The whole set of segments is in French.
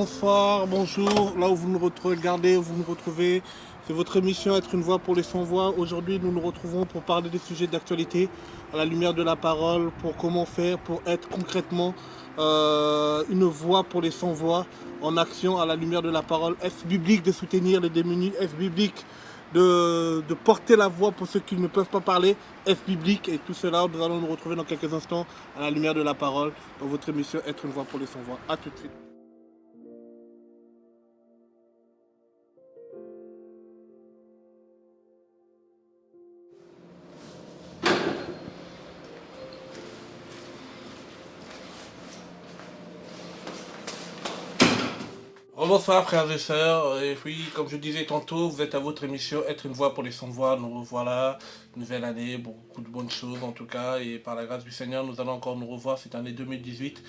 bonsoir, bonjour. Là où vous nous regardez, où vous nous retrouvez, c'est votre émission Être une voix pour les sans-voix. Aujourd'hui, nous nous retrouvons pour parler des sujets d'actualité à la lumière de la parole, pour comment faire pour être concrètement une voix pour les sans-voix en action à la lumière de la parole. Est-ce biblique de soutenir les démunis? Est-ce biblique de porter la voix pour ceux qui ne peuvent pas parler? Est-ce biblique? Et tout cela, nous allons nous retrouver dans quelques instants à la lumière de la parole dans votre émission Être une voix pour les sans-voix. A tout de suite. Bonsoir frères et sœurs, et puis comme je disais tantôt, vous êtes à votre émission Être une voix pour les sans-voix. Nous revoilà, nouvelle année, beaucoup de bonnes choses en tout cas, et par la grâce du Seigneur, nous allons encore nous revoir cette année 2018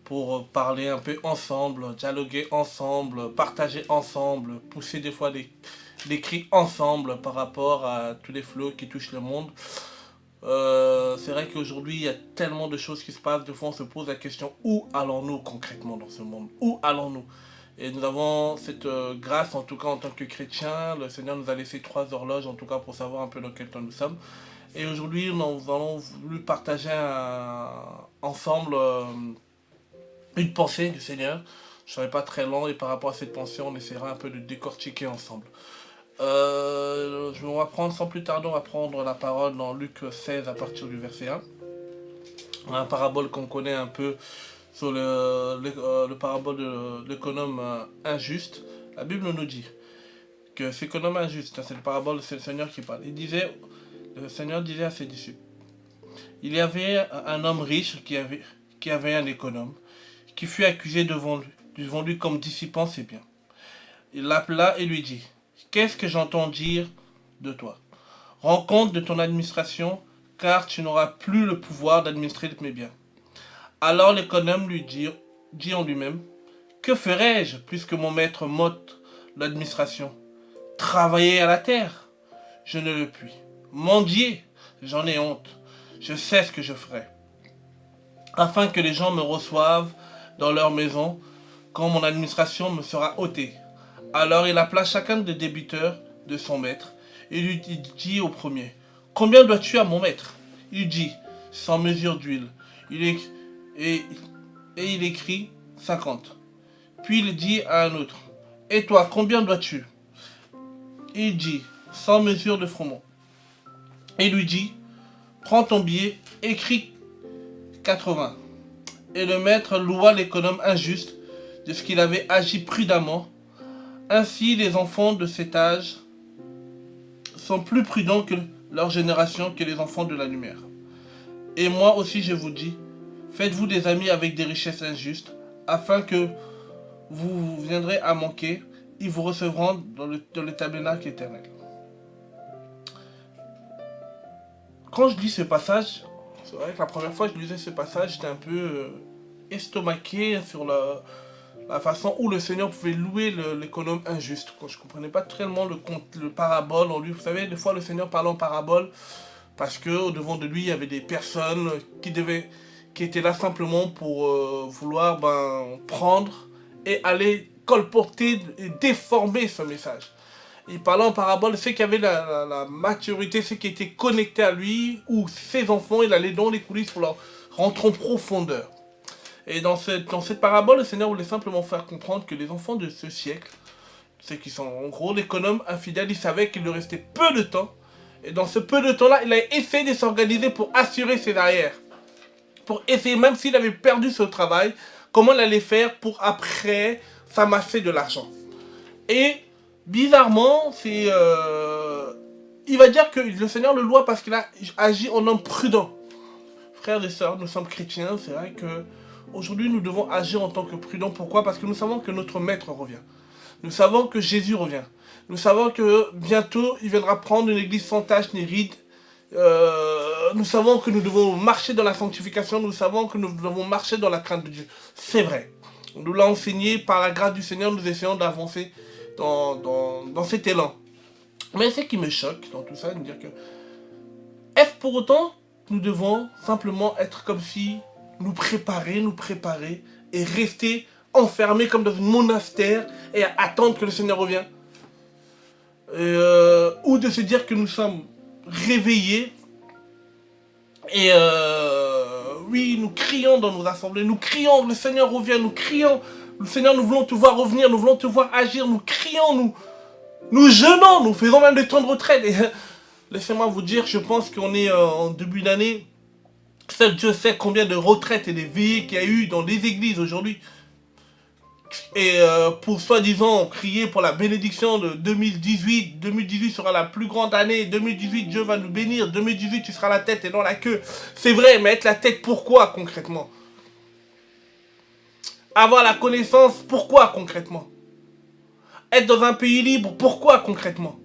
pour parler un peu ensemble, dialoguer ensemble, partager ensemble, pousser des fois des cris ensemble par rapport à tous les fléaux qui touchent le monde. C'est vrai qu'aujourd'hui, il y a tellement de choses qui se passent, des fois on se pose la question, où allons-nous concrètement dans ce monde? Où allons-nous? Et nous avons cette grâce, en tout cas en tant que chrétiens, le Seigneur nous a laissé 3 horloges, en tout cas pour savoir un peu dans quel temps nous sommes. Et aujourd'hui, nous allons voulu partager ensemble une pensée du Seigneur. Je ne serai pas très long et par rapport à cette pensée, on essaiera un peu de décortiquer ensemble. Je vais prendre, sans plus tarder, on va prendre la parole dans Luc 16 à partir du verset 1. Un parabole qu'on connaît un peu sur le parabole de l'économe injuste. La Bible nous dit que cet économe injuste, c'est le parabole, c'est le Seigneur qui parle. Le Seigneur disait à ses disciples, il y avait un homme riche qui avait un économe, qui fut accusé devant lui comme dissipant ses biens. Il l'appela et lui dit, qu'est-ce que j'entends dire de toi? Rends compte de ton administration, car tu n'auras plus le pouvoir d'administrer mes biens. Alors l'économe lui dit en lui-même, que ferai-je puisque mon maître m'ôte l'administration? Travailler à la terre? Je ne le puis. Mendier? J'en ai honte. Je sais ce que je ferai. Afin que les gens me reçoivent dans leur maison quand mon administration me sera ôtée. Alors il appela chacun des débiteurs de son maître et lui dit au premier, combien dois-tu à mon maître? Il dit, 100 mesures d'huile. Et il écrit 50. Puis il dit à un autre, et toi, combien dois-tu? Il dit, 100 mesures de froment. Et lui dit, prends ton billet, écris 80. Et le maître loua l'économe injuste de ce qu'il avait agi prudemment. Ainsi, les enfants de cet âge sont plus prudents que leur génération, que les enfants de la lumière. Et moi aussi je vous dis, faites-vous des amis avec des richesses injustes, afin que vous viendrez à manquer, ils vous recevront dans le tabernacle éternel. Quand je lis ce passage, c'est vrai que la première fois que je lisais ce passage, j'étais un peu estomaqué sur la façon où le Seigneur pouvait louer l'économe injuste. Quand je ne comprenais pas tellement le parabole en lui. Vous savez, des fois le Seigneur parlait en parabole parce qu'au devant de lui, il y avait des personnes qui étaient là simplement pour vouloir prendre et aller colporter et déformer ce message. Il parlait en parabole, ceux qui avaient la maturité, ceux qui étaient connectés à lui, ou ses enfants, il allait dans les coulisses pour leur rentrer en profondeur. Et dans cette parabole, le Seigneur voulait simplement faire comprendre que les enfants de ce siècle, ceux qui sont en gros l'économe infidèle, il savait qu'il lui restait peu de temps. Et dans ce peu de temps-là, il a essayé de s'organiser pour assurer ses arrières. Pour essayer, même s'il avait perdu ce travail, comment il allait faire pour après s'amasser de l'argent. Et bizarrement, il va dire que le Seigneur le loue parce qu'il a agi en homme prudent. Frères et sœurs, nous sommes chrétiens, c'est vrai que aujourd'hui nous devons agir en tant que prudents. Pourquoi? Parce que nous savons que notre Maître revient. Nous savons que Jésus revient. Nous savons que bientôt il viendra prendre une église sans tache ni ride. Nous savons que nous devons marcher dans la sanctification. Nous savons que nous devons marcher dans la crainte de Dieu. C'est vrai. On nous l'a enseigné par la grâce du Seigneur. Nous essayons d'avancer dans cet élan. Mais ce qui me choque dans tout ça, c'est de dire que est-ce pour autant nous devons simplement être comme si nous préparer et rester enfermés comme dans un monastère et à attendre que le Seigneur revienne. Ou de se dire que nous sommes réveillés et oui, nous crions dans nos assemblées, nous crions, le Seigneur revient, nous crions, le Seigneur, nous voulons te voir revenir, nous voulons te voir agir, nous crions, nous jeûnons, nous faisons même des temps de retraite. Et laissez-moi vous dire, je pense qu'on est en début d'année. Seul Dieu sait combien de retraites et de veillées qu'il y a eu dans les églises aujourd'hui. Et pour soi-disant crier pour la bénédiction de 2018. 2018 sera la plus grande année. 2018, Dieu va nous bénir. 2018, tu seras la tête et non la queue. C'est vrai, mais être la tête, pourquoi concrètement? Avoir la connaissance, pourquoi concrètement? Être dans un pays libre, pourquoi concrètement?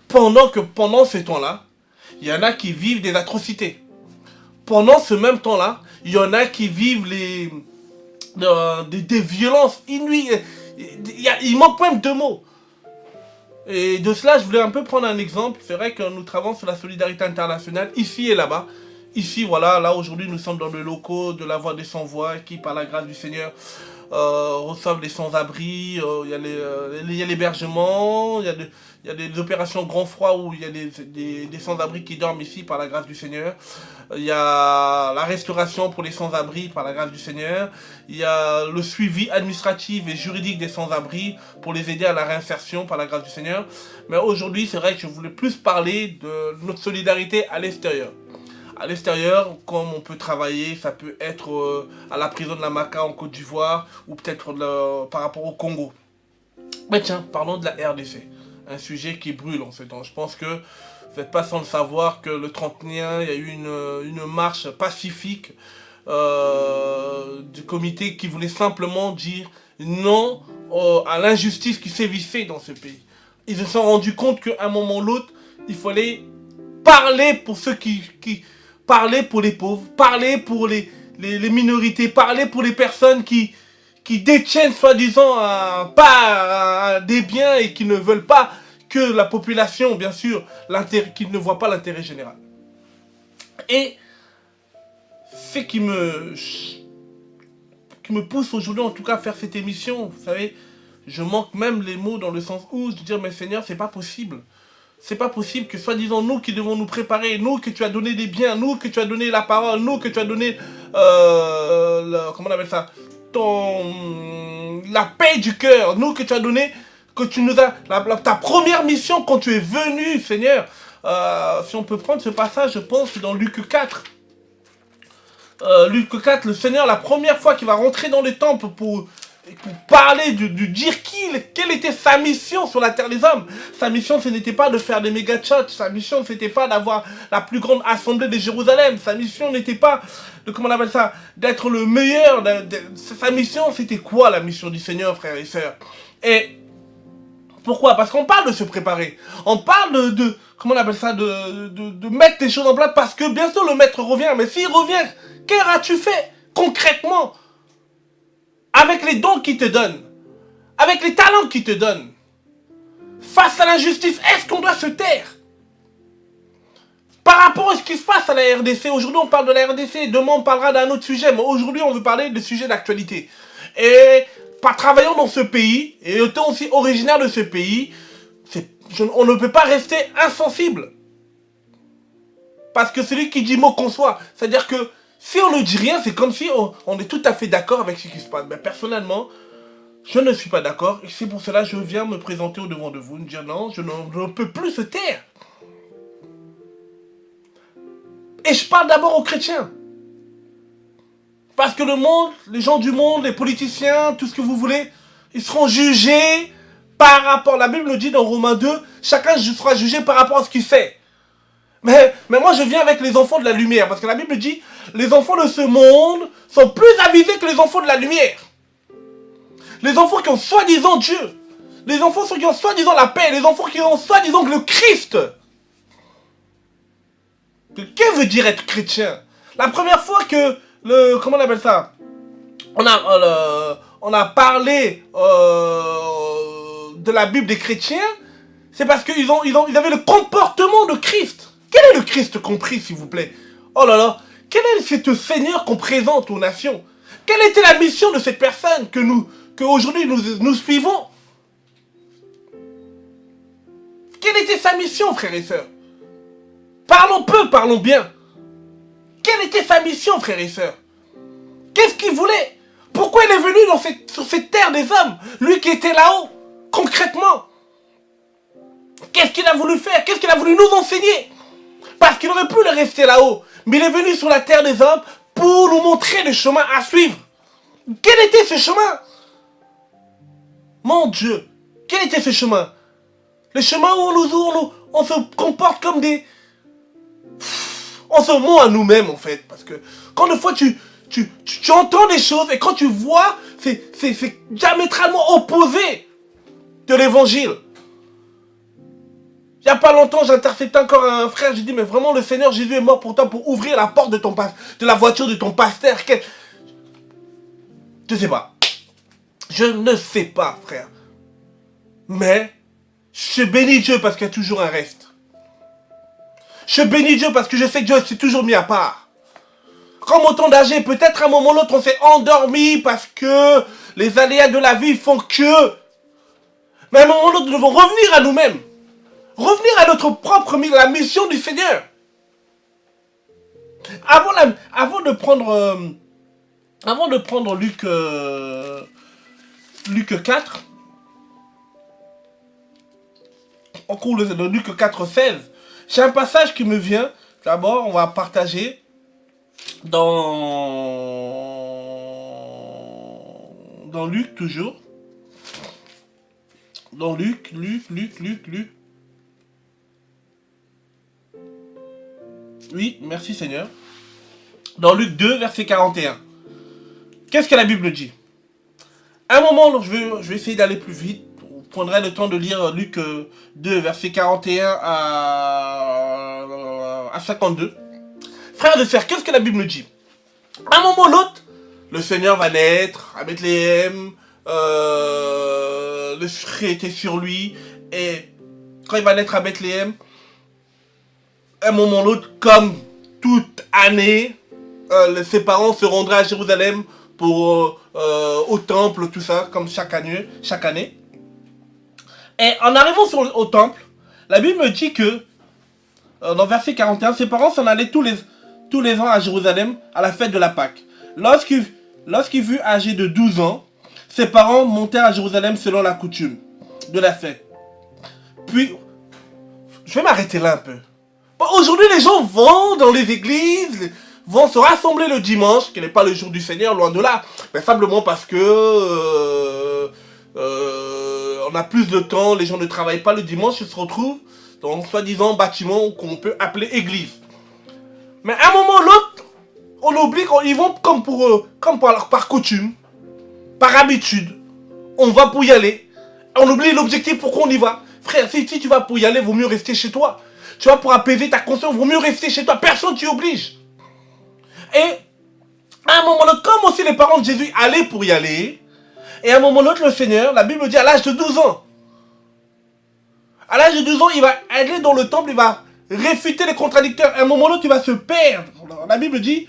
Pendant ce temps-là, il y en a qui vivent des atrocités. Pendant ce même temps-là, il y en a qui vivent des violences inouïes. Il manque même deux mots. Et de cela, je voulais un peu prendre un exemple. C'est vrai que nous travaillons sur la solidarité internationale, ici et là-bas. Ici, voilà, là aujourd'hui, nous sommes dans le locaux de la Voix des Sans-Voix, qui, par la grâce du Seigneur, reçoivent les sans-abri. Il y a l'hébergement, il y a des opérations grand froid où il y a des sans-abri qui dorment ici, par la grâce du Seigneur. Il y a la restauration pour les sans-abri par la grâce du Seigneur. Il y a le suivi administratif et juridique des sans-abri pour les aider à la réinsertion par la grâce du Seigneur. Mais aujourd'hui, c'est vrai que je voulais plus parler de notre solidarité à l'extérieur. À l'extérieur, comme on peut travailler, ça peut être à la prison de la Maca en Côte d'Ivoire ou peut-être par rapport au Congo. Mais tiens, parlons de la RDC. Un sujet qui brûle en ce temps. Je pense que vous n'êtes pas sans le savoir que le 31, il y a eu une marche pacifique du comité qui voulait simplement dire non à l'injustice qui sévissait dans ce pays. Ils se sont rendus compte qu'à un moment ou l'autre, il fallait parler pour ceux parler pour les pauvres, parler pour les minorités, parler pour les personnes qui détiennent soi-disant des biens et qui ne veulent pas que la population, bien sûr, qui ne voit pas l'intérêt général. Et ce qui me pousse aujourd'hui, en tout cas, à faire cette émission, vous savez, je manque même les mots dans le sens où je dis dire, mais Seigneur, c'est pas possible. C'est pas possible que soi-disant nous qui devons nous préparer, nous que tu as donné des biens, nous que tu as donné la parole, nous que tu as donné, comment on appelle ça, la paix du cœur, nous que tu as donné, que tu nous as, ta première mission quand tu es venu, Seigneur. Si on peut prendre ce passage, je pense, dans Luc 4. Luc 4, le Seigneur, la première fois qu'il va rentrer dans le temple pour parler, dire quelle était sa mission sur la terre des hommes. Sa mission, ce n'était pas de faire des méga church. Sa mission, ce n'était pas d'avoir la plus grande assemblée de Jérusalem. Sa mission n'était pas de, comment on appelle ça, d'être le meilleur. Sa mission, c'était quoi la mission du Seigneur, frères et sœurs? Et pourquoi? Parce qu'on parle de se préparer. On parle de comment on appelle ça, de mettre les choses en place parce que bien sûr le maître revient. Mais s'il revient, qu'auras-tu fait concrètement avec les dons qu'il te donne, avec les talents qu'il te donne? Face à l'injustice, est-ce qu'on doit se taire? Par rapport à ce qui se passe à la RDC, aujourd'hui on parle de la RDC, demain on parlera d'un autre sujet, mais aujourd'hui on veut parler de sujets d'actualité. Et par travaillant dans ce pays, et étant aussi originaire de ce pays, on ne peut pas rester insensible. Parce que celui qui dit mot conçoit. C'est-à-dire que si on ne dit rien, c'est comme si on est tout à fait d'accord avec ce qui se passe. Mais personnellement, je ne suis pas d'accord. Et c'est pour cela que je viens me présenter au devant de vous, me dire non, je ne peux plus se taire. Et je parle d'abord aux chrétiens. Parce que le monde, les gens du monde, les politiciens, tout ce que vous voulez, ils seront jugés par rapport, la Bible nous dit dans Romains 2, chacun sera jugé par rapport à ce qu'il fait. Mais moi je viens avec les enfants de la lumière, parce que la Bible dit, les enfants de ce monde sont plus avisés que les enfants de la lumière. Les enfants qui ont soi-disant Dieu, les enfants qui ont soi-disant la paix, les enfants qui ont soi-disant le Christ. Que veut dire être chrétien? La première fois que comment on appelle ça, on a parlé de la Bible des chrétiens, c'est parce qu'ils avaient le comportement de Christ. Quel est le Christ compris, s'il vous plaît? Oh là là, quel est ce Seigneur qu'on présente aux nations? Quelle était la mission de cette personne que aujourd'hui nous suivons? Quelle était sa mission, frères et sœurs? Parlons peu, parlons bien. Quelle était sa mission, frères et sœurs? Qu'est-ce qu'il voulait? Pourquoi il est venu sur cette terre des hommes? Lui qui était là-haut, concrètement. Qu'est-ce qu'il a voulu faire? Qu'est-ce qu'il a voulu nous enseigner? Parce qu'il aurait pu le rester là-haut. Mais il est venu sur la terre des hommes pour nous montrer le chemin à suivre. Quel était ce chemin? Mon Dieu, quel était ce chemin? Le chemin où on se comporte comme des... On se ment à nous-mêmes, en fait. Parce que quand une fois tu entends des choses et quand tu vois, c'est diamétralement opposé de l'évangile. Il n'y a pas longtemps, j'interceptais encore un frère, j'ai dit, mais vraiment, le Seigneur Jésus est mort pour toi, pour ouvrir la porte de la voiture de ton pasteur. Je ne sais pas. Je ne sais pas, frère. Mais, je bénis Dieu parce qu'il y a toujours un reste. Je bénis Dieu parce que je sais que Dieu s'est toujours mis à part. Comme au temps d'âge, peut-être à un moment ou l'autre, on s'est endormi parce que les aléas de la vie font que... Mais à un moment ou l'autre, nous devons revenir à nous-mêmes. Revenir à notre propre la mission du Seigneur. Avant de prendre Luc 4, en cours de Luc 4, 16, j'ai un passage qui me vient. D'abord, on va partager dans Luc toujours. Dans Luc. Oui, merci Seigneur. Dans Luc 2, verset 41. Qu'est-ce que la Bible dit? À un moment, je vais essayer d'aller plus vite. Vous prendrez le temps de lire Luc 2, verset 41 à 52. Frères et sœurs, qu'est-ce que la Bible dit? À un moment ou l'autre, le Seigneur va naître à Bethléem. L'Esprit était sur lui. Et quand il va naître à Bethléem, à un moment ou l'autre, comme toute année, ses parents se rendraient à Jérusalem pour au temple, tout ça, comme chaque année. Et en arrivant au temple, la Bible me dit que, dans verset 41, ses parents s'en allaient tous les ans à Jérusalem à la fête de la Pâque. Lorsqu'il fut âgé de 12 ans, ses parents montèrent à Jérusalem selon la coutume de la fête. Puis, je vais m'arrêter là un peu. Bon, aujourd'hui, les gens vont dans les églises, vont se rassembler le dimanche, qui n'est pas le jour du Seigneur, loin de là, mais simplement parce que on a plus de temps, les gens ne travaillent pas le dimanche, ils se retrouvent dans soi-disant bâtiment qu'on peut appeler église. Mais à un moment ou l'autre, on oublie qu'ils vont par coutume, par habitude. On va pour y aller. On oublie l'objectif, pourquoi on y va. Frère, si tu vas pour y aller, vaut mieux rester chez toi. Tu vas pour apaiser ta conscience, vaut mieux rester chez toi. Personne ne t'y oblige. Et à un moment ou l'autre, comme aussi les parents de Jésus allaient pour y aller, et à un moment ou l'autre, le Seigneur, la Bible dit à l'âge de 12 ans. À l'âge de 12 ans, il va aller dans le temple, il va réfuter les contradicteurs. À un moment ou l'autre, il va se perdre. La Bible dit,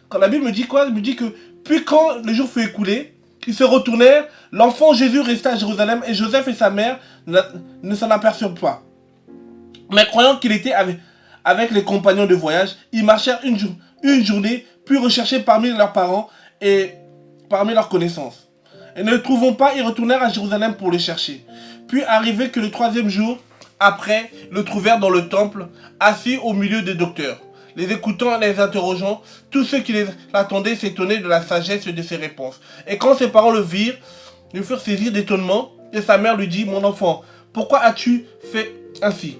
quand la Bible me dit quoi? Elle me dit que, puis quand le jour fut écoulé, ils se retournèrent, l'enfant Jésus resta à Jérusalem, et Joseph et sa mère ne s'en aperçurent pas. Mais croyant qu'il était avec les compagnons de voyage, ils marchèrent une journée, puis recherchèrent parmi leurs parents et parmi leurs connaissances. Et ne le trouvant pas, ils retournèrent à Jérusalem pour le chercher. Puis arrivé que le 3e jour, après, le trouvèrent dans le temple, assis au milieu des docteurs. Les écoutant et les interrogeant, tous ceux qui les attendaient s'étonnaient de la sagesse de ses réponses. Et quand ses parents le virent, ils furent saisis d'étonnement, et sa mère lui dit, mon enfant, pourquoi as-tu fait ainsi?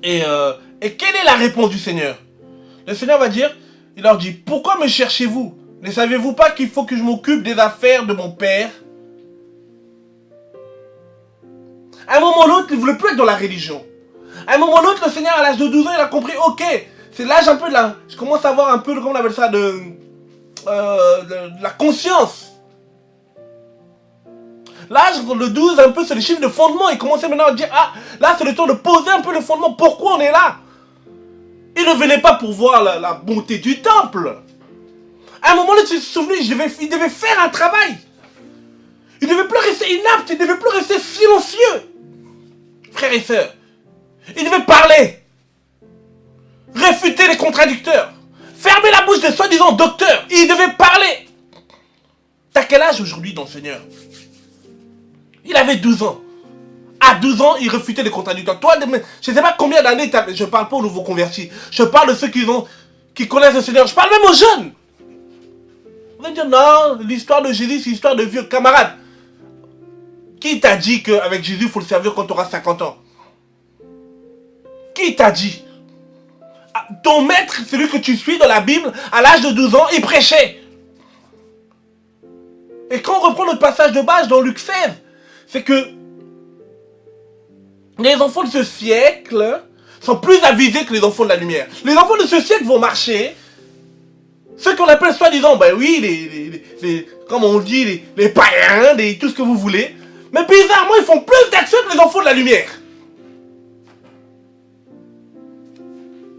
Et quelle est la réponse du Seigneur? Le Seigneur va dire, il leur dit, pourquoi me cherchez-vous? Ne savez-vous pas qu'il faut que je m'occupe des affaires de mon père? À un moment ou l'autre, il ne voulait plus être dans la religion. À un moment ou l'autre, le Seigneur, à l'âge de 12 ans, il a compris, ok, c'est l'âge un peu de la... Je commence à avoir un peu, comment on appelle ça, de la conscience. L'âge de 12, un peu, c'est le chiffre de fondement. Il commençait maintenant à dire, ah, là, c'est le temps de poser un peu le fondement. Pourquoi on est là? Il ne venait pas pour voir la bonté du temple. À un moment là, tu te souviens, il devait faire un travail. Il ne devait plus rester inapte, il ne devait plus rester silencieux. Frères et sœurs, il devait parler. Réfuter les contradicteurs. Fermer la bouche des soi-disant docteurs. Il devait parler. T'as quel âge aujourd'hui dans le Seigneur? Il avait 12 ans. À 12 ans, il réfutait les contradicteurs. Toi, je ne sais pas combien d'années, je ne parle pas aux nouveaux convertis. Je parle de ceux qui connaissent le Seigneur. Je parle même aux jeunes. Vous allez dire, non, l'histoire de Jésus, c'est l'histoire de vieux camarades. Qui t'a dit qu'avec Jésus, il faut le servir quand tu auras 50 ans? Qui t'a dit? Ton maître, celui que tu suis dans la Bible, à l'âge de 12 ans, il prêchait. Et quand on reprend notre passage de base dans Luc 16, c'est que les enfants de ce siècle sont plus avisés que les enfants de la lumière. Les enfants de ce siècle vont marcher, ceux qu'on appelle soi-disant, ben oui, comme on dit, les païens, tout ce que vous voulez. Mais bizarrement, ils font plus d'actions que les enfants de la lumière.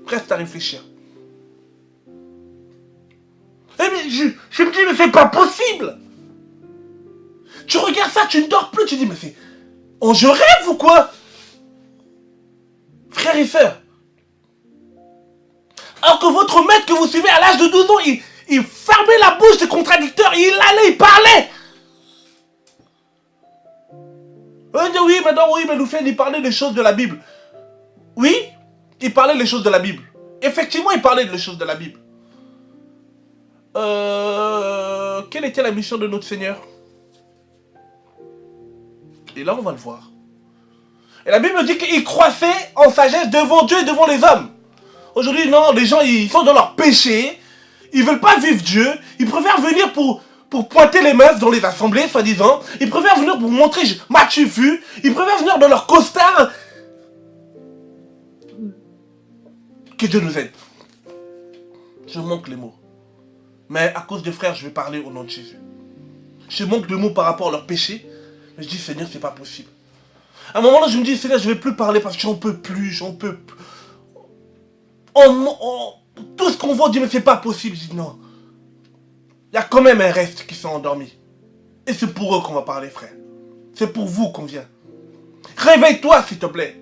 Reste à réfléchir. Eh mais je me dis, mais c'est pas possible. Tu regardes ça, tu ne dors plus, tu dis, mais c'est... je rêve ou quoi? Frères et sœurs. Alors que votre maître que vous suivez à l'âge de 12 ans, il fermait la bouche des contradicteurs, il allait, il parlait. On dit, oui, maintenant, oui, mais nous fait, il parlait des choses de la Bible. Oui, il parlait des choses de la Bible. Effectivement, il parlait des choses de la Bible. Quelle était la mission de notre Seigneur? Et là, on va le voir. Et la Bible dit qu'il croissait en sagesse devant Dieu et devant les hommes. Aujourd'hui, non, les gens, ils sont dans leur péché. Ils veulent pas vivre Dieu. Ils préfèrent venir pour pointer les meufs dans les assemblées, soi-disant. Ils préfèrent venir pour montrer, m'as-tu vu? Ils préfèrent venir dans leur costard. Que Dieu nous aide. Je manque les mots. Mais à cause des frères, je vais parler au nom de Jésus. Je manque de mots par rapport à leur péché. Mais je dis, Seigneur, c'est pas possible. À un moment là, je me dis, Seigneur, je vais plus parler parce que j'en peux plus, j'en peux plus. Tout ce qu'on voit, on dit, mais c'est pas possible. Je dis, non. Il y a quand même un reste qui sont endormis. Et c'est pour eux qu'on va parler, frère. C'est pour vous qu'on vient. Réveille-toi, s'il te plaît.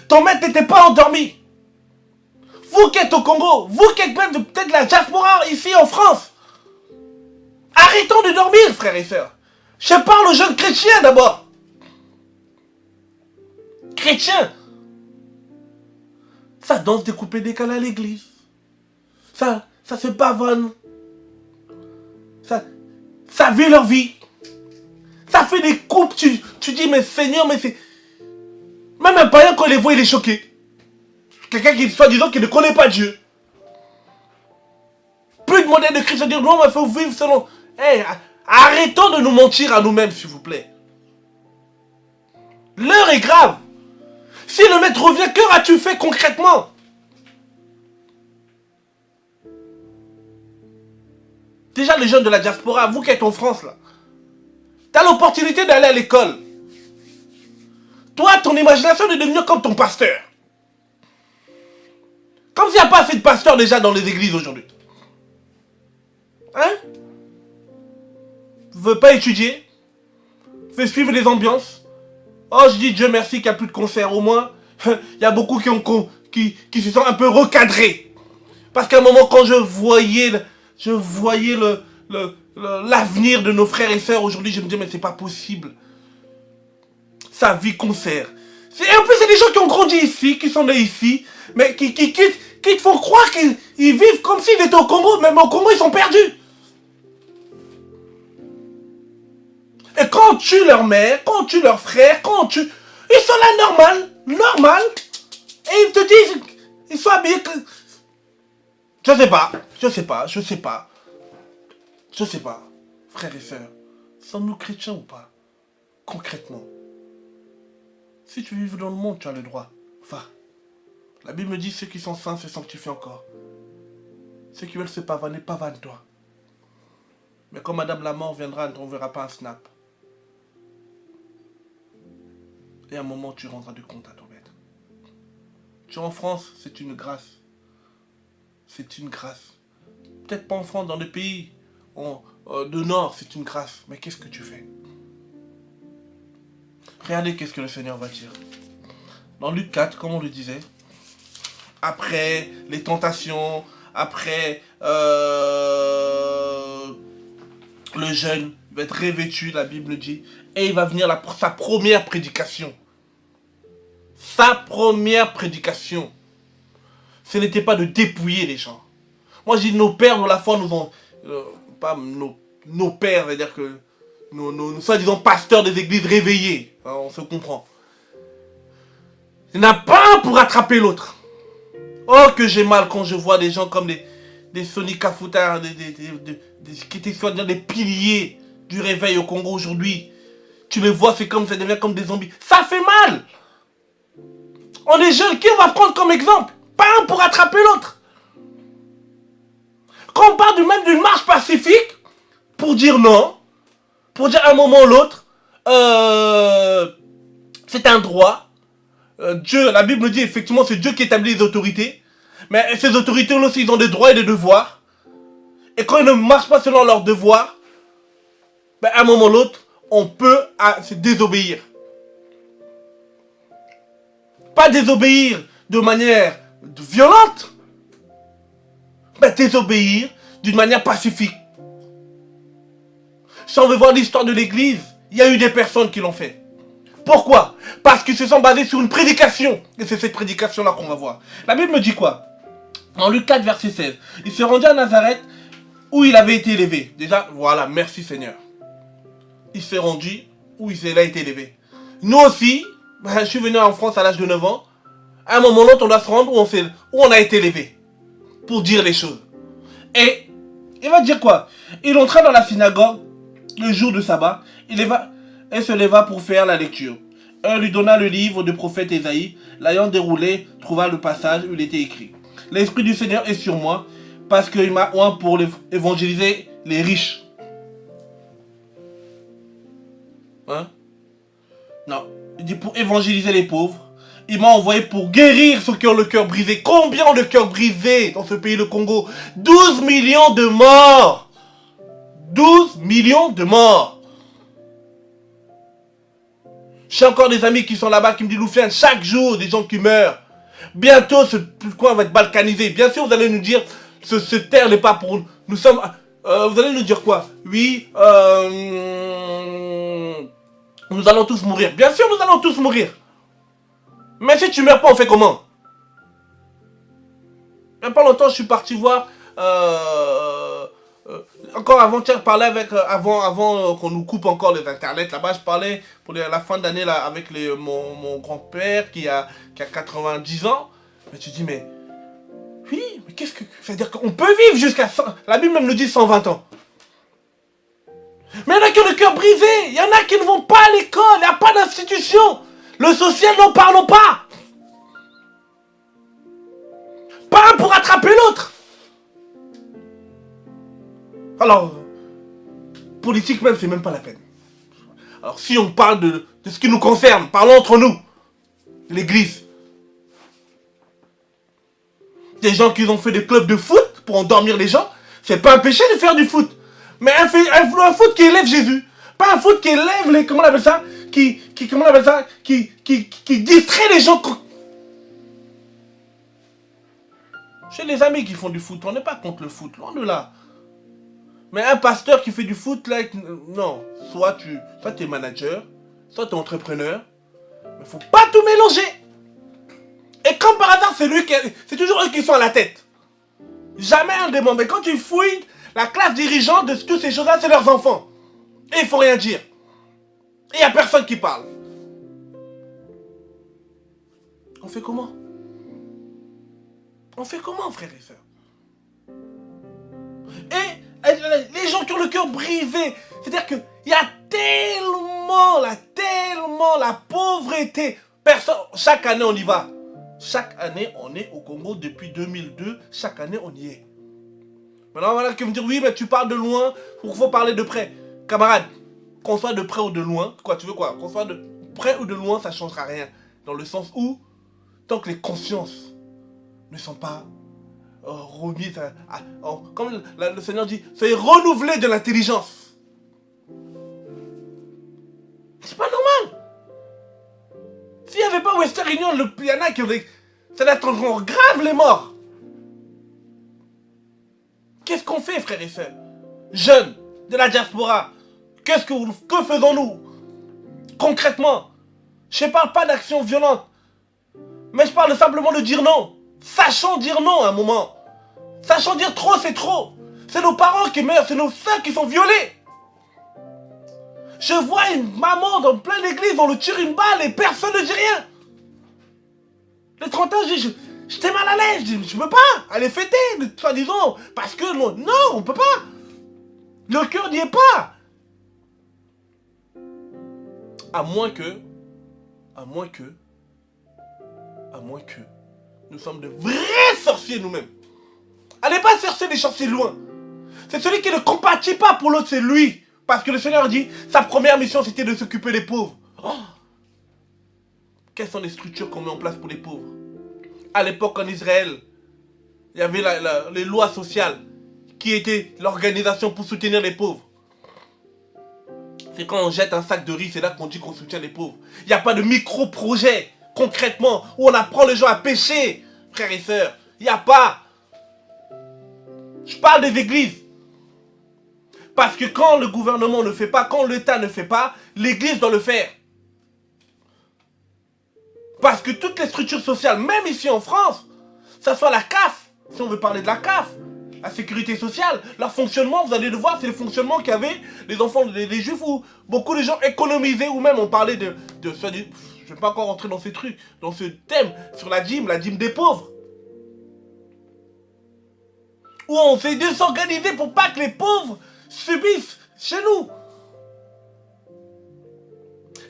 Ton maître n'était pas endormi. Vous qui êtes au Congo, vous qui êtes même peut-être la diaspora ici en France. Arrêtons de dormir, frères et sœurs. Je parle aux jeunes chrétiens d'abord. Chrétiens. Ça danse découpé décalé à l'église. Ça se pavonne. Ça vit leur vie. Ça fait des coupes. Tu dis, mais Seigneur, mais c'est... Même un païen, quand il les voit, il est choqué. Quelqu'un qui, soi-disant, qui ne connaît pas Dieu. Plus de modèle de Christ à dire, non, il faut vivre selon... Hey, arrêtons de nous mentir à nous-mêmes, s'il vous plaît. L'heure est grave. Si le maître revient, que as-tu fait concrètement? Déjà, les jeunes de la diaspora, vous qui êtes en France, là, t'as l'opportunité d'aller à l'école. Toi, ton imagination est devenue comme ton pasteur. Comme s'il n'y a pas assez de pasteurs déjà dans les églises aujourd'hui. Hein? Veux pas étudier? Fais suivre les ambiances? Oh, je dis Dieu merci qu'il n'y a plus de concerts. Au moins, il y a beaucoup qui se sont un peu recadrés. Parce qu'à un moment, quand je voyais l'avenir de nos frères et sœurs aujourd'hui, je me disais, mais c'est pas possible. Ça vit concert. Et en plus, c'est des gens qui ont grandi ici, qui sont nés ici, mais qui te font croire qu'ils vivent comme s'ils étaient au Congo, même au Congo, ils sont perdus. Et quand on tue leur mère, quand on tue leur frère, quand on tue... Ils sont là normal. Et ils te disent, ils sont habillés que... Je sais pas. Frères et sœurs, sommes-nous chrétiens ou pas? Concrètement. Si tu vis dans le monde, tu as le droit. Va. La Bible me dit, ceux qui sont saints se sanctifient encore. Ceux qui veulent se pavaner, pavane-toi. Mais quand Madame la mort viendra, on ne verra pas un snap. Et à un moment, tu rendras du compte à ton maître. Tu es en France, c'est une grâce. C'est une grâce. Peut-être pas en France, dans le pays de nord, c'est une grâce. Mais qu'est-ce que tu fais? Regardez qu'est-ce que le Seigneur va dire. Dans Luc 4, comme on le disait, après les tentations, après le jeûne, il va être revêtu, la Bible dit, et il va venir sa première prédication. Sa première prédication. Ce n'était pas de dépouiller les gens. Moi, je dis, nos pères, dans la foi, nous ont... pas nos pères, c'est-à-dire que nos soi-disant pasteurs des églises réveillés. Hein, on se comprend. Il n'y en a pas un pour attraper l'autre. Oh, que j'ai mal quand je vois des gens comme des Sony Kafuta, qui étaient soi-disant des piliers du réveil au Congo aujourd'hui. Tu les vois, ça devient comme des zombies. Ça fait mal. On est jeunes, qui on va prendre comme exemple? Pas un pour attraper l'autre. Quand on parle même d'une marche pacifique, pour dire non, pour dire à un moment ou l'autre, c'est un droit. Dieu, la Bible dit effectivement c'est Dieu qui établit les autorités. Mais ces autorités aussi, ils ont des droits et des devoirs. Et quand ils ne marchent pas selon leurs devoirs, ben, à un moment ou l'autre, on peut se désobéir. Pas désobéir de manière violente, mais désobéir d'une manière pacifique. Si on veut voir l'histoire de l'église, il y a eu des personnes qui l'ont fait. Pourquoi? Parce qu'ils se sont basés sur une prédication. Et c'est cette prédication-là qu'on va voir. La Bible me dit quoi? En Luc 4, verset 16. Il se rendit à Nazareth où il avait été élevé. Déjà, voilà, merci Seigneur. Il s'est rendu où il a été élevé. Nous aussi, je suis venu en France à l'âge de 9 ans. À un moment ou l'autre, on doit se rendre où on a été élevé. Pour dire les choses. Et il va dire quoi? Il entra dans la synagogue le jour de sabbat. Et se leva pour faire la lecture. Un lui donna le livre du prophète Ésaïe. L'ayant déroulé, trouva le passage où il était écrit. L'Esprit du Seigneur est sur moi, parce qu'il m'a oint pour évangéliser les riches. Hein? Non. Il dit pour évangéliser les pauvres. Il m'a envoyé pour guérir ceux qui ont le cœur brisé. Combien ont le cœur brisé dans ce pays, le Congo? 12 millions de morts. 12 millions de morts. J'ai encore des amis qui sont là-bas qui me disent, Loufiane, chaque jour, des gens qui meurent. Bientôt, ce coin va être balkanisé. Bien sûr, vous allez nous dire, ce terre n'est pas pour nous. Nous sommes... vous allez nous dire quoi? Oui, nous allons tous mourir. Bien sûr, nous allons tous mourir. Mais si tu meurs pas, on fait comment? Il n'y a pas longtemps, je suis parti voir... encore avant-hier, je parlais avec... avant qu'on nous coupe encore les internets, là-bas, je parlais pour la fin d'année là avec mon grand-père qui a 90 ans. Mais tu dis, mais... Oui, mais qu'est-ce que... C'est-à-dire qu'on peut vivre jusqu'à... La Bible même nous dit 120 ans. Mais il y en a qui ont le cœur brisé. Il y en a qui ne vont pas à l'école. Il n'y a pas d'institution. Le social, n'en parlons pas. Pas un pour attraper l'autre. Alors, politique même, c'est même pas la peine. Alors, si on parle de ce qui nous concerne, parlons entre nous. L'église. Des gens qui ont fait des clubs de foot pour endormir les gens, c'est pas un péché de faire du foot. Mais un foot qui élève Jésus. Pas un foot qui élève les... Comment on appelle ça? Comment on appelle ça? Qui distrait les gens. J'ai des amis qui font du foot. On n'est pas contre le foot, loin de là. Mais un pasteur qui fait du foot, là, non. Soit tu es manager, soit tu es entrepreneur. Mais faut pas tout mélanger. Et comme par hasard, c'est toujours eux qui sont à la tête. Jamais un des membres. Mais quand tu fouilles, la classe dirigeante de toutes ces choses-là, c'est leurs enfants. Et il faut rien dire. Et il n'y a personne qui parle. On fait comment? On fait comment, frères et sœurs? Et les gens qui ont le cœur brisé, c'est-à-dire qu'il y a tellement la pauvreté. Chaque année, on y va. Chaque année, on est au Congo depuis 2002. Chaque année, on y est. Maintenant, voilà qui me dire, oui, mais tu parles de loin, il faut parler de près. Camarade, qu'on soit de près ou de loin, quoi, tu veux quoi? Qu'on soit de près ou de loin, ça ne changera rien. Dans le sens où, tant que les consciences ne sont pas remis comme le Seigneur dit, soyez renouvelés de l'intelligence. C'est pas normal. S'il n'y avait pas Western Union, il y en a qui auraient... Ça doit être encore grave les morts. Qu'est-ce qu'on fait, frères et sœurs? Jeunes de la diaspora, que faisons-nous concrètement? Je ne parle pas d'action violente, mais je parle simplement de dire non. Sachons dire non à un moment. Sachons dire trop, c'est trop. C'est nos parents qui meurent, c'est nos soeurs qui sont violées. Je vois une maman dans pleine église, on lui tire une balle et personne ne dit rien. Le 31, j'étais mal à l'aise, je peux pas aller fêter, soi-disant, parce que non, on peut pas. Le cœur n'y est pas. À moins que, nous sommes de vrais sorciers nous-mêmes. Allez pas chercher des sorciers loin. C'est celui qui ne compatit pas pour l'autre, c'est lui. Parce que le Seigneur dit, sa première mission c'était de s'occuper des pauvres. Oh, quelles sont les structures qu'on met en place pour les pauvres? À l'époque en Israël, il y avait les lois sociales qui étaient l'organisation pour soutenir les pauvres. C'est quand on jette un sac de riz, c'est là qu'on dit qu'on soutient les pauvres. Il n'y a pas de micro-projet, concrètement, où on apprend les gens à pêcher, frères et sœurs. Il n'y a pas. Je parle des églises. Parce que quand le gouvernement ne fait pas, quand l'État ne fait pas, l'église doit le faire. Parce que toutes les structures sociales, même ici en France, ça soit la CAF, si on veut parler de la CAF, la sécurité sociale, leur fonctionnement, vous allez le voir, c'est le fonctionnement qu'avaient les enfants des juifs où beaucoup de gens économisaient, ou même on parlait de je ne vais pas encore rentrer dans ces trucs, dans ce thème, sur la dîme des pauvres. Où on s'est de s'organiser pour pas que les pauvres subissent chez nous.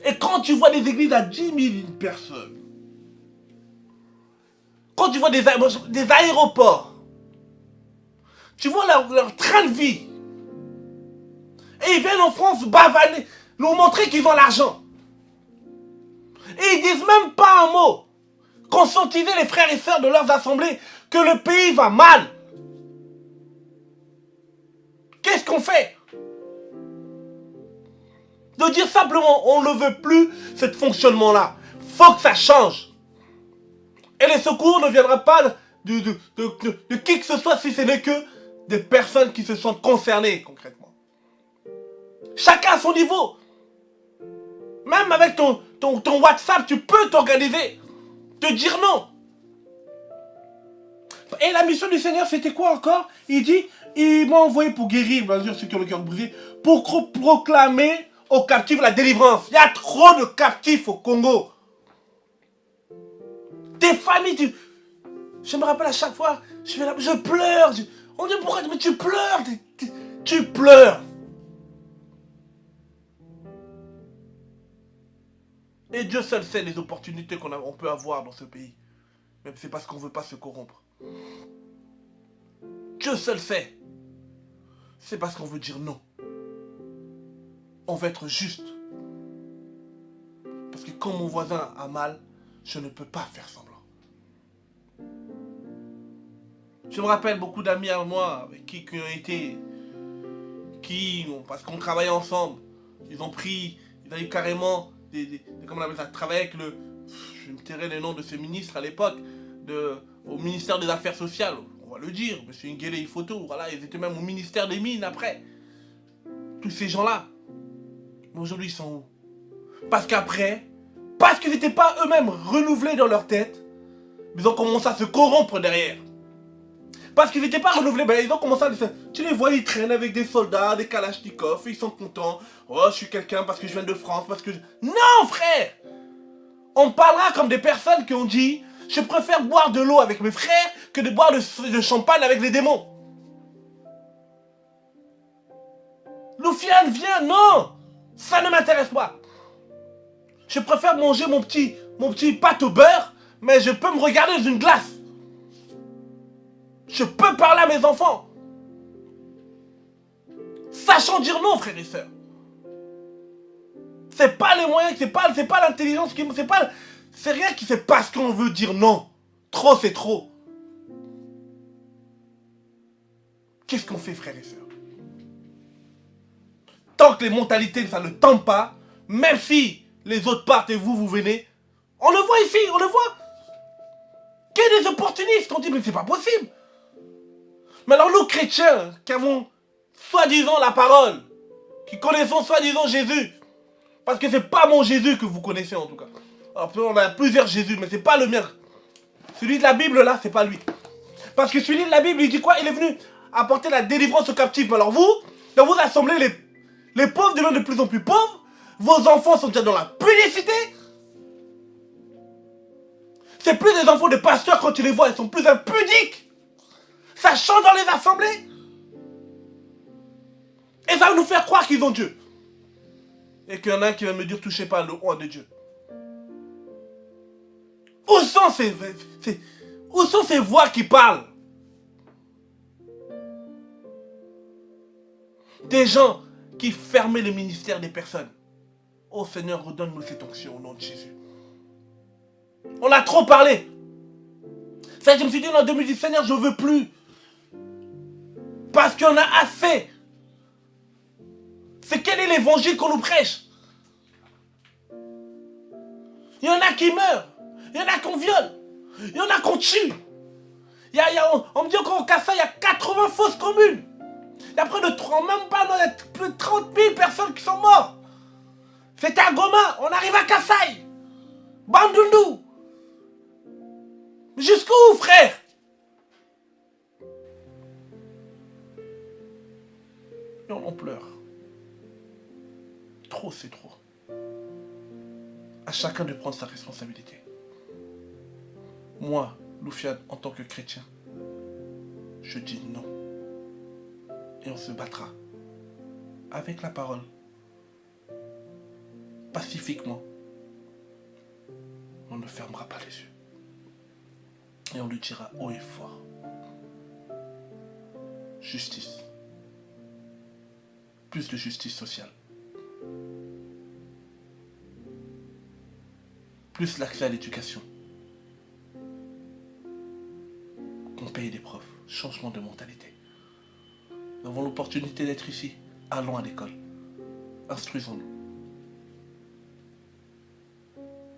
Et quand tu vois des églises à 10 000 personnes, quand tu vois des aéroports, tu vois leur train de vie, et ils viennent en France bavaner, nous montrer qu'ils ont l'argent. Et ils disent même pas un mot. Conscientiser les frères et sœurs de leurs assemblées que le pays va mal. Qu'est-ce qu'on fait? De dire simplement, on ne veut plus, ce fonctionnement-là. Faut que ça change. Et les secours ne viendront pas de qui que ce soit si ce n'est que des personnes qui se sentent concernées concrètement. Chacun à son niveau. Même avec ton WhatsApp, tu peux t'organiser. Te dire non. Et la mission du Seigneur, c'était quoi encore? Il dit, il m'a envoyé pour guérir, bien sûr, ceux qui ont le cœur brisé, pour proclamer aux captifs la délivrance. Il y a trop de captifs au Congo. Des familles, je me rappelle à chaque fois, je pleure. On dit pourquoi, mais tu pleures. Tu pleures. Et Dieu seul sait les opportunités qu'on peut avoir dans ce pays. Même c'est parce qu'on ne veut pas se corrompre. Dieu seul sait. C'est parce qu'on veut dire non. On veut être juste. Parce que quand mon voisin a mal, je ne peux pas faire semblant. Je me rappelle beaucoup d'amis à moi avec qui ont été... parce qu'on travaillait ensemble. Ils ont eu carrément comment on appelle ça, travailler avec je me tairai les noms de ce ministre à l'époque, au ministère des Affaires sociales, on va le dire, M. Nguele Ifoto, voilà, ils étaient même au ministère des Mines après. Tous ces gens-là. Mais aujourd'hui, ils sont où? Parce qu'après, parce qu'ils n'étaient pas eux-mêmes renouvelés dans leur tête, ils ont commencé à se corrompre derrière. Parce qu'ils n'étaient pas renouvelés, ben ils ont commencé à le faire. Tu les vois, ils traînent avec des soldats, des kalachnikovs, ils sont contents. Oh, je suis quelqu'un parce que je viens de France, parce que... Non, frère! On parlera comme des personnes qui ont dit, je préfère boire de l'eau avec mes frères que de boire de champagne avec les démons. Loufiane, viens, non! Ça ne m'intéresse pas. Je préfère manger mon petit pâte au beurre, mais je peux me regarder dans une glace. Je peux parler à mes enfants. Sachant dire non, frères et sœurs. C'est pas les moyens, c'est pas l'intelligence, c'est rien qui c'est parce qu'on veut dire non. Trop, c'est trop. qu'est-ce qu'on fait, frères et sœurs? Tant que les mentalités, ça ne tente pas, même si les autres partent et vous venez, on le voit ici, on le voit. Qu'il y a des opportunistes, on dit, mais c'est pas possible. Mais alors nous, chrétiens, qui avons soi-disant la parole, qui connaissons soi-disant Jésus, parce que c'est pas mon Jésus que vous connaissez en tout cas. Alors on a plusieurs Jésus, mais c'est pas le mien. Celui de la Bible là, c'est pas lui. Parce que celui de la Bible, il dit quoi? Il est venu apporter la délivrance aux captifs. Mais alors vous, dans vos assemblées, les pauvres deviennent de plus en plus pauvres. Vos enfants sont déjà dans la publicité. C'est plus des enfants de pasteurs quand tu les vois, ils sont plus impudiques. Ça chante dans les assemblées. Et ça va nous faire croire qu'ils ont Dieu. Et qu'il y en a un qui va me dire, touchez pas le roi de Dieu. Où sont ces voix qui parlent? Des gens qui fermaient le ministère des personnes. Oh Seigneur, redonne-nous cette onction au nom de Jésus. On a trop parlé. Ça, je me suis dit en 2010, Seigneur, je veux plus. Parce qu'on a assez. C'est quel est l'évangile qu'on nous prêche? Il y en a qui meurent. Il y en a qu'on viole. Il y en a qu'on tue. On me dit qu'au Kassai, il y a 80 fausses communes. Il y a près de 30, même pas, non, il y a plus de 30 000 personnes qui sont mortes. C'était à Goma, on arrive à Kassai. Bandundu. Jusqu'où, frère? Et on en pleure. Trop, c'est trop. À chacun de prendre sa responsabilité. Moi, Loufiane, en tant que chrétien, je dis non. Et on se battra. Avec la parole. Pacifiquement. On ne fermera pas les yeux. Et on lui dira haut et fort. Justice. Plus de justice sociale. Plus l'accès à l'éducation. Qu'on paye des profs. Changement de mentalité. Nous avons l'opportunité d'être ici. Allons à l'école. Instruisons-nous.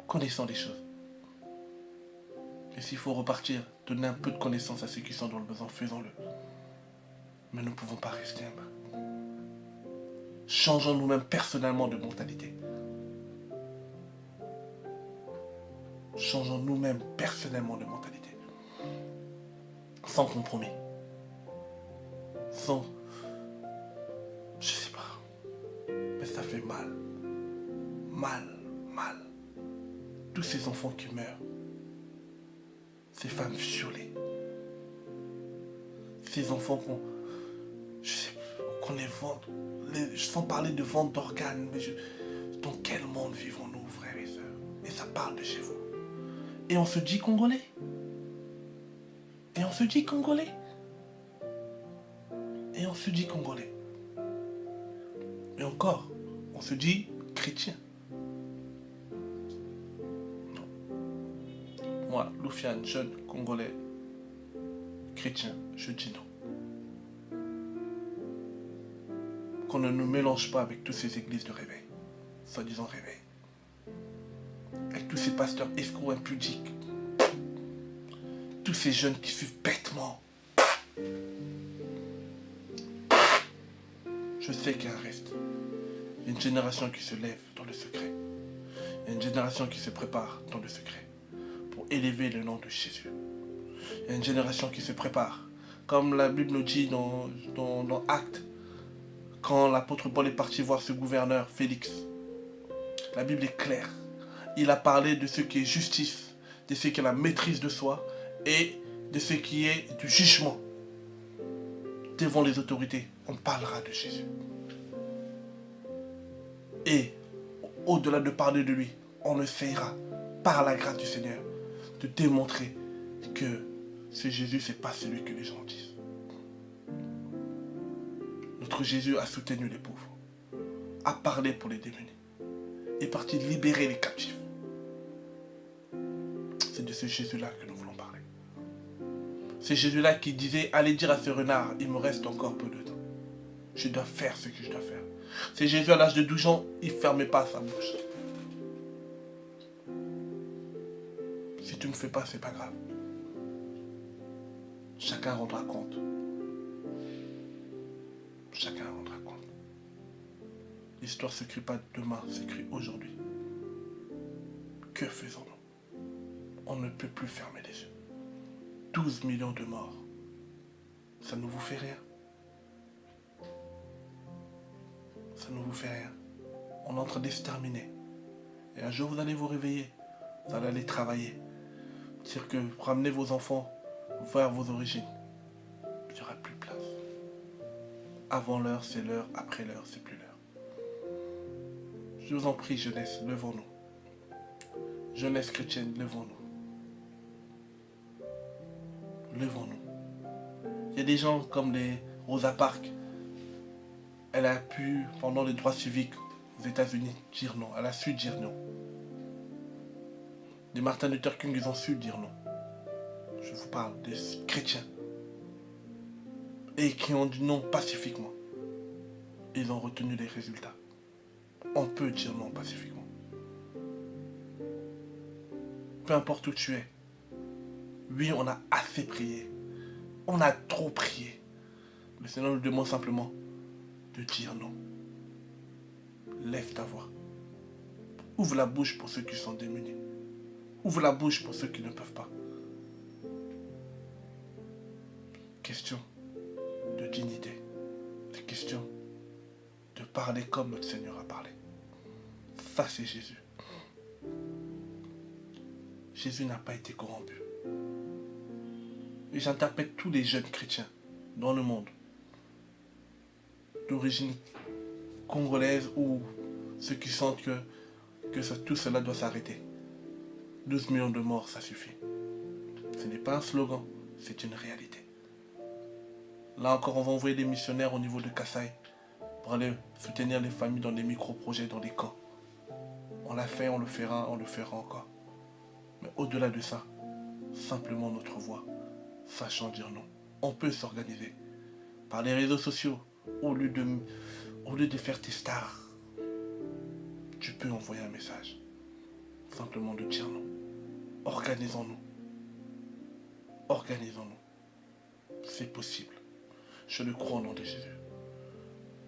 Connaissons les choses. Et s'il faut repartir, donner un peu de connaissance à ceux qui sont dans le besoin, faisons-le. Mais nous ne pouvons pas rester en bas. Changeons nous-mêmes personnellement de mentalité. Changeons nous-mêmes personnellement de mentalité. Sans compromis. Sans... Je sais pas. Mais ça fait mal. Mal. Tous ces enfants qui meurent. Ces femmes violées. Ces enfants qu'on les vend. Sans parler de vente d'organes. Mais dans quel monde vivons-nous, frères et sœurs? Et ça parle de chez vous. Et on se dit Congolais. Et on se dit Congolais. Et on se dit Congolais. Et encore, on se dit chrétien. Non. Moi, Loufiane, jeune Congolais, chrétien, je dis non. Qu'on ne nous mélange pas avec toutes ces églises de réveil, soi-disant réveil. Avec tous ces pasteurs escrocs impudiques. Tous ces jeunes qui suivent bêtement. Je sais qu'il y a un reste. Il y a une génération qui se lève dans le secret. Il y a une génération qui se prépare dans le secret pour élever le nom de Jésus. Il y a une génération qui se prépare. Comme la Bible nous dit dans Actes, quand l'apôtre Paul est parti voir ce gouverneur, Félix. La Bible est claire. Il a parlé de ce qui est justice, de ce qui est la maîtrise de soi et de ce qui est du jugement. Devant les autorités, on parlera de Jésus. Et au-delà de parler de lui, on essaiera, par la grâce du Seigneur, de démontrer que ce Jésus, ce n'est pas celui que les gens disent. Notre Jésus a soutenu les pauvres, a parlé pour les démunis, est parti libérer les captifs. C'est de ce Jésus-là que nous voulons parler. C'est Jésus-là qui disait, allez dire à ce renard, il me reste encore peu de temps. Je dois faire ce que je dois faire. C'est Jésus à l'âge de 12 ans, il ne fermait pas sa bouche. Si tu ne fais pas, c'est pas grave. Chacun rendra compte. Chacun rendra compte. L'histoire ne s'écrit pas demain, s'écrit aujourd'hui. Que faisons-nous? On ne peut plus fermer les yeux. 12 millions de morts. Ça ne vous fait rien? Ça ne vous fait rien. On est en train d'exterminer. Et un jour, vous allez vous réveiller. Vous allez aller travailler. Dire que ramenez vos enfants vers vos origines. Il n'y aura plus de place. Avant l'heure, c'est l'heure. Après l'heure, c'est plus l'heure. Je vous en prie, jeunesse, levons-nous. Jeunesse chrétienne, levons-nous. Levons-nous. Il y a des gens comme les Rosa Parks. Elle a pu, pendant les droits civiques aux États-Unis, dire non. Elle a su dire non. Des Martin Luther King, ils ont su dire non. Je vous parle des chrétiens. Et qui ont dit non pacifiquement. Ils ont retenu les résultats. On peut dire non pacifiquement. Peu importe où tu es. Oui, on a assez prié. On a trop prié. Le Seigneur nous demande simplement de dire non. Lève ta voix. Ouvre la bouche pour ceux qui sont démunis. Ouvre la bouche pour ceux qui ne peuvent pas. Question de dignité. C'est question de parler comme notre Seigneur a parlé. Ça, c'est Jésus. Jésus n'a pas été corrompu. Et j'interpelle tous les jeunes chrétiens dans le monde, d'origine congolaise ou ceux qui sentent que tout cela doit s'arrêter. 12 millions de morts, ça suffit. Ce n'est pas un slogan, c'est une réalité. Là encore, on va envoyer des missionnaires au niveau de Kassai pour aller soutenir les familles dans des micro-projets, dans des camps. On l'a fait, on le fera encore. Mais au-delà de ça, simplement notre voix, sachant dire non. On peut s'organiser par les réseaux sociaux. Au lieu de faire tes stars, tu peux envoyer un message. Simplement de dire non. Organisons-nous. Organisons-nous. C'est possible. Je le crois au nom de Jésus.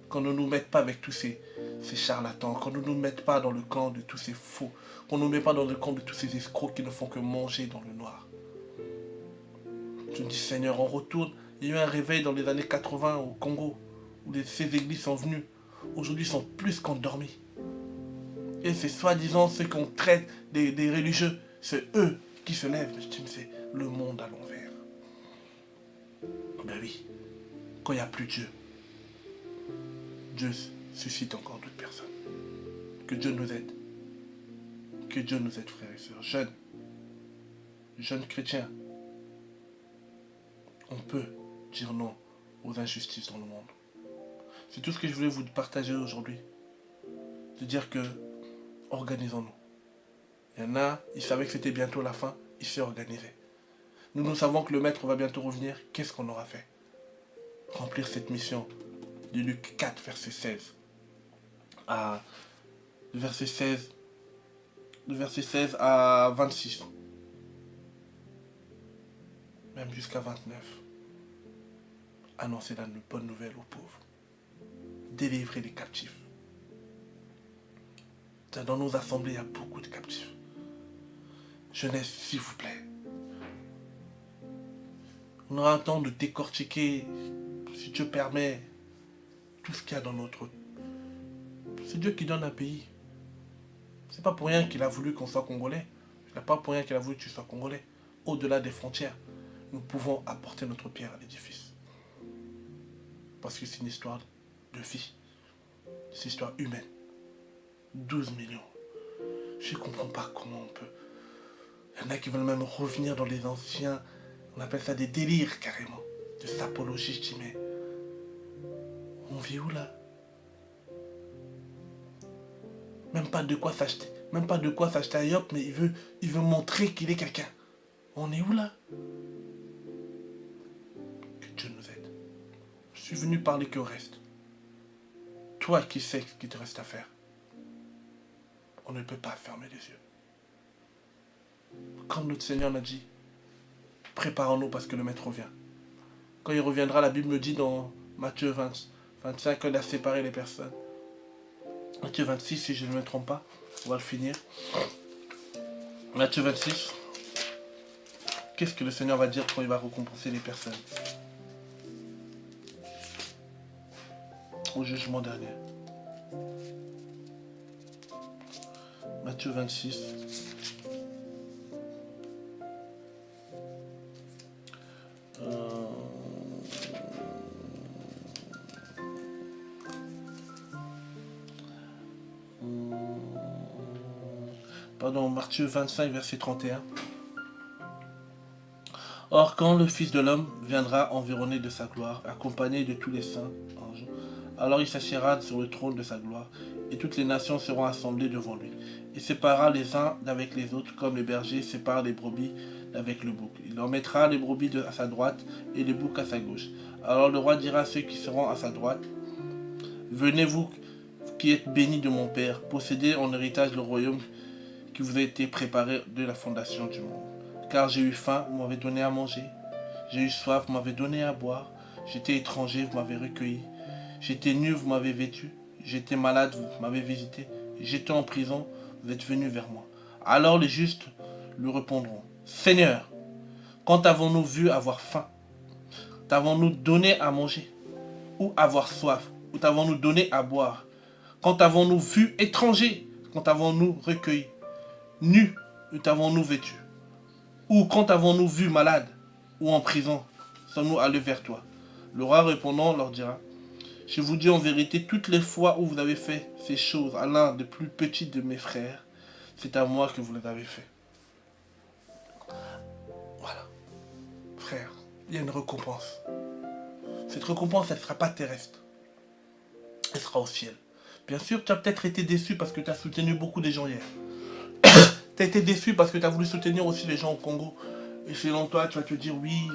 Qu'on ne nous mette pas avec tous ces charlatans, qu'on ne nous mette pas dans le camp de tous ces faux, qu'on ne nous mette pas dans le camp de tous ces escrocs qui ne font que manger dans le noir. Je me dis, Seigneur, on retourne. Il y a eu un réveil dans les années 80 au Congo, où ces églises sont venues. Aujourd'hui, ils sont plus qu'endormis. Et c'est soi-disant ceux qu'on traite des religieux, c'est eux qui se lèvent. Je dis, mais c'est le monde à l'envers. Ben oui, quand il n'y a plus Dieu, Dieu suscite encore d'autres personnes. Que Dieu nous aide. Que Dieu nous aide, frères et sœurs. Jeunes chrétiens, on peut dire non aux injustices dans le monde. C'est tout ce que je voulais vous partager aujourd'hui. De dire que, organisons-nous. Il y en a, ils savaient que c'était bientôt la fin, ils s'est organisé. Nous savons que le Maître va bientôt revenir. Qu'est-ce qu'on aura fait? Remplir cette mission de Luc 4, verset 16. De verset 16 à 26. Même jusqu'à 29. Annoncer la bonne nouvelle aux pauvres. Délivrer les captifs. Dans nos assemblées, il y a beaucoup de captifs. Jeunesse, s'il vous plaît. On aura un temps de décortiquer, si Dieu permet, tout ce qu'il y a dans notre... C'est Dieu qui donne un pays. C'est pas pour rien qu'il a voulu qu'on soit congolais. C'est pas pour rien qu'il a voulu que tu sois congolais. Au-delà des frontières, nous pouvons apporter notre pierre à l'édifice. Parce que c'est une histoire de vie. C'est une histoire humaine. 12 millions. Je ne comprends pas comment on peut. Il y en a qui veulent même revenir dans les anciens. On appelle ça des délires carrément. De sapologie, je dis mais. On vit où là? Même pas de quoi s'acheter. Même pas de quoi s'acheter à Yop, mais il veut montrer qu'il est quelqu'un. On est où là? suis venu parler qu'au reste. Toi qui sais ce qu'il te reste à faire. On ne peut pas fermer les yeux. Comme notre Seigneur l'a dit, préparons-nous parce que le Maître revient. Quand il reviendra, la Bible me dit dans Matthieu 25, qu'on a séparé les personnes. Matthieu 26, si je ne me trompe pas, on va le finir. Matthieu 26, qu'est-ce que le Seigneur va dire quand il va récompenser les personnes au jugement dernier? Matthieu 26. Pardon, Matthieu 25, verset 31. Or, quand le Fils de l'homme viendra environné de sa gloire, accompagné de tous les saints anges, alors il s'assiera sur le trône de sa gloire, et toutes les nations seront assemblées devant lui. Il séparera les uns d'avec les autres, comme le berger sépare les brebis d'avec le bouc. Il en mettra les brebis à sa droite et les boucs à sa gauche. Alors le roi dira à ceux qui seront à sa droite, venez vous qui êtes bénis de mon Père, possédez en héritage le royaume qui vous a été préparé de la fondation du monde. Car j'ai eu faim, vous m'avez donné à manger. J'ai eu soif, vous m'avez donné à boire. J'étais étranger, vous m'avez recueilli. J'étais nu, vous m'avez vêtu. J'étais malade, vous m'avez visité. J'étais en prison, vous êtes venu vers moi. Alors les justes lui répondront, Seigneur, quand t'avons-nous vu avoir faim? T'avons-nous donné à manger? Ou avoir soif? Ou t'avons-nous donné à boire? Quand t'avons-nous vu étranger? Quand t'avons-nous recueilli? Nu, ou t'avons-nous vêtu? Ou quand avons-nous vu malade ou en prison, sommes-nous allés vers toi? Le roi répondant leur dira, je vous dis en vérité, toutes les fois où vous avez fait ces choses à l'un des plus petits de mes frères, c'est à moi que vous les avez fait. Voilà. Frère, il y a une récompense. Cette récompense, elle ne sera pas terrestre. Elle sera au ciel. Bien sûr, tu as peut-être été déçu parce que tu as soutenu beaucoup de gens hier. Tu as été déçu parce que tu as voulu soutenir aussi les gens au Congo. Et selon toi, tu vas te dire, oui,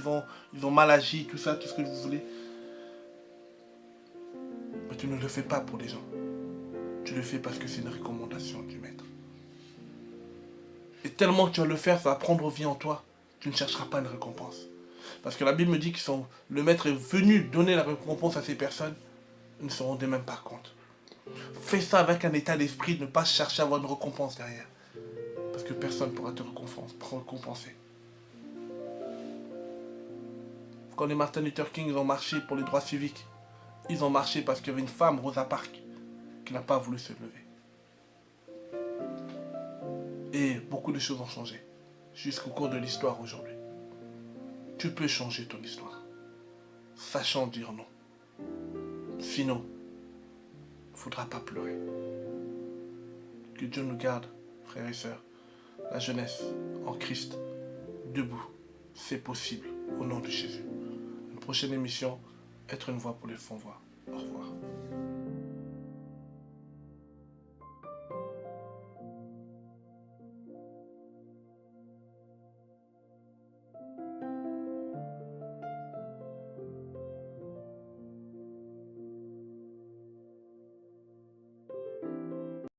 ils ont mal agi, tout ça, tout ce que vous voulez. Mais tu ne le fais pas pour les gens. Tu le fais parce que c'est une recommandation du Maître. Et tellement que tu vas le faire, ça va prendre vie en toi. Tu ne chercheras pas une récompense. Parce que la Bible me dit que le Maître est venu donner la récompense à ces personnes. Ils ne se rendaient même pas compte. Fais ça avec un état d'esprit de ne pas chercher à avoir une récompense derrière. Parce que personne ne pourra te récompenser. Quand les Martin Luther King ont marché pour les droits civiques, ils ont marché parce qu'il y avait une femme, Rosa Parks, qui n'a pas voulu se lever. Et beaucoup de choses ont changé, jusqu'au cours de l'histoire aujourd'hui. Tu peux changer ton histoire, sachant dire non. Sinon, il ne faudra pas pleurer. Que Dieu nous garde, frères et sœurs. La jeunesse en Christ, debout, c'est possible, au nom de Jésus. Une prochaine émission, être une voix pour les sans voix. Au revoir.